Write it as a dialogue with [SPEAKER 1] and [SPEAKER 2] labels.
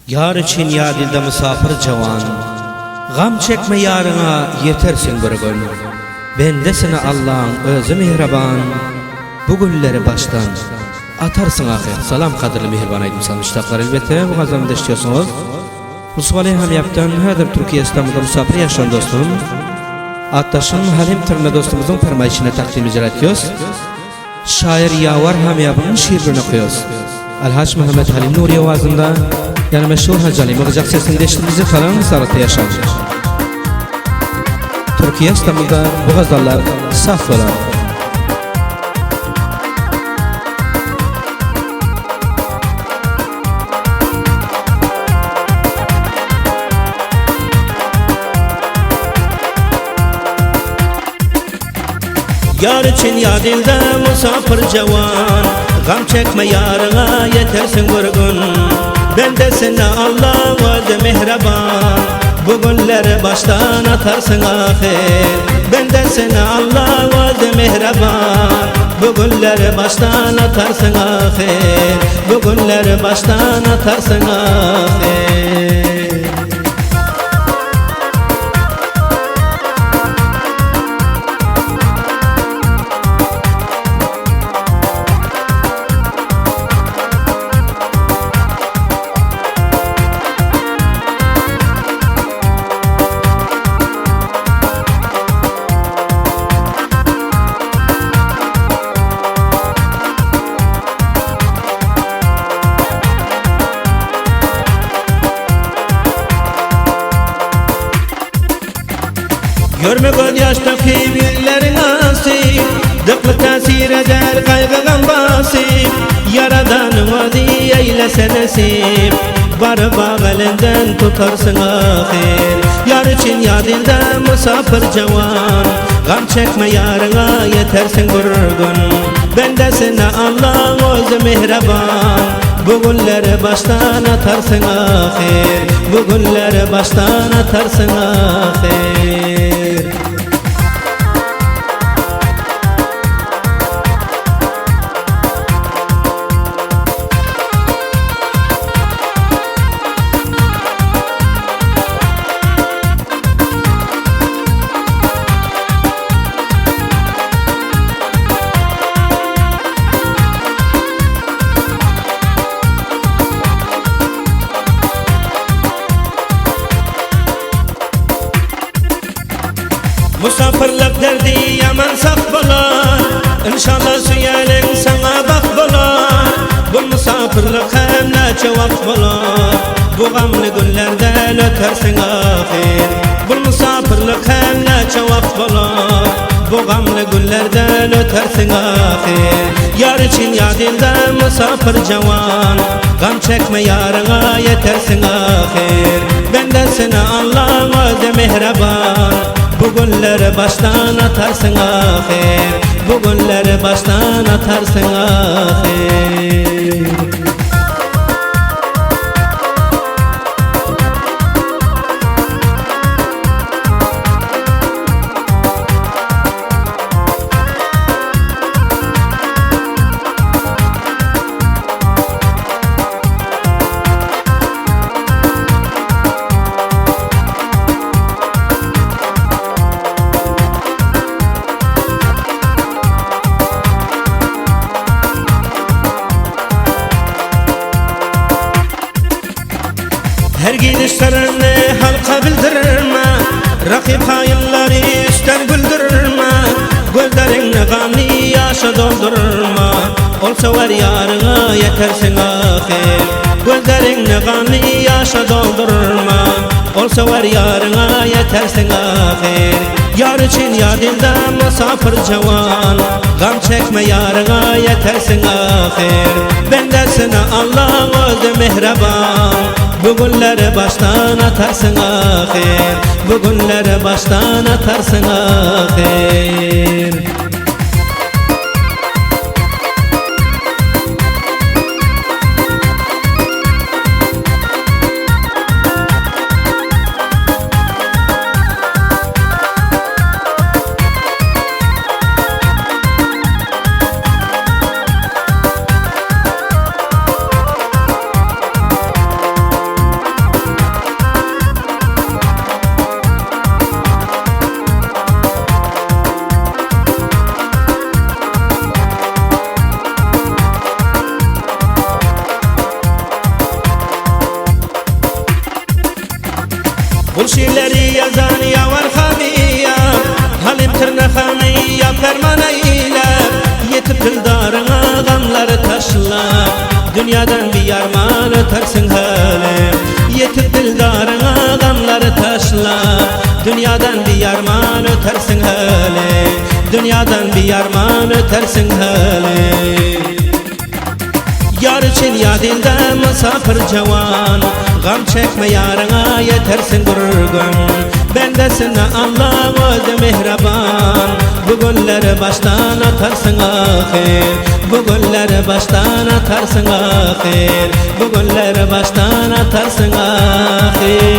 [SPEAKER 1] Yar için ya dilde misafir cavan, gam çekme yarına yetersin bir gün. Bendesine Allah'ın özü mihraban, bu gülleri baştan atarsın ahir. Salam kadırlı mihriban aydım sana müştaklar elbette. Bu gazamda istiyorsunuz. Mustafa Aleyham yaptan hadir Türkiye İstanbul'da misafir yaşayan dostum. Attaşın Halim Tırna dostumuzun fermayişine takdim icra ediyoruz. Şair Yavar Hamiyabı'nın şiirini okuyoruz. Alhaç Muhammed Halim Nuri avazında, yani meşhur Hacı Ali Mıgıcak sesini değiştirdiğimizi falan sarıkta yaşanır. Türkiye İstanbul'da bu gazallar saf olan. Yar için ya dilde musafir cavan, gam çekme yarına yetersin bir gün. Bendesine Allah vadı mihraban, bu günleri baştan atarsın ahir. Bendesine Allah vadı mihraban, bu günleri baştan atarsın ahir. Bu günleri baştan atarsın ahir. Görme göz yaştaki güllerin asip, dıklı tasir eder kaygıgan basip. Yaradanın vazi eylese nesip, barı bağ elinden tutarsın ahir. Yar için ya dilde musafir cavan, gam çekme yarına yetersin bir gün. Bendesine Allah özü mihraban, bu günleri baştan atarsın ahir. Bu günleri baştan atarsın ahir. Musafirlik derdi yaman sak bolar, İnşallah suyalin sana bak bolar. Bu musafirlik hem neçe vakt bolar, bu gamlı günlerden ötersin ahir. Bu musafirlik hem neçe vakt bolar, bu gamlı günlerden ötersin ahir. Yar için ya dilde musafir cavan, gam çekme yarına yetersin ahir. Bendesine Allah özü mihraban, bu günleri baştan atarsın ahir. Bu günleri baştan atarsın ahir. Her gidişlerini halka bildirme, rakip hainleri üstten güldürme. Gözlerini gamlı yaşa doldurma, olsa var yarına yetersin ahir. Gözlerini gamlı yaşa doldurma, olsa var yarına yetersin ahir. Yar için ya dilde musafir cavan, gam çekme yarına yetersin ahir. Bendesine Allah özü mihraban, bu günleri baştan atarsın ahir. Bu günleri baştan atarsın ahir. Ul şiirleri yazan yavar hamiya, halim tırnakhanıya ferman eylep, yetip dildarına gamları taşlap, dünyadan bir yarman ötersin hele. Yetip dildarına gamları taşlap, dünyadan bir yarman ötersin hele. Dünyadan bir yarman ötersin hele. Yar için yadinde misafir cavan, gam çekme yarına yetersin gurgun. Bendesine Allah özü mihraban, bu günleri baştan atarsın ahir. Bu günleri baştan atarsın ahir. Bu günleri baştan atarsın ahir.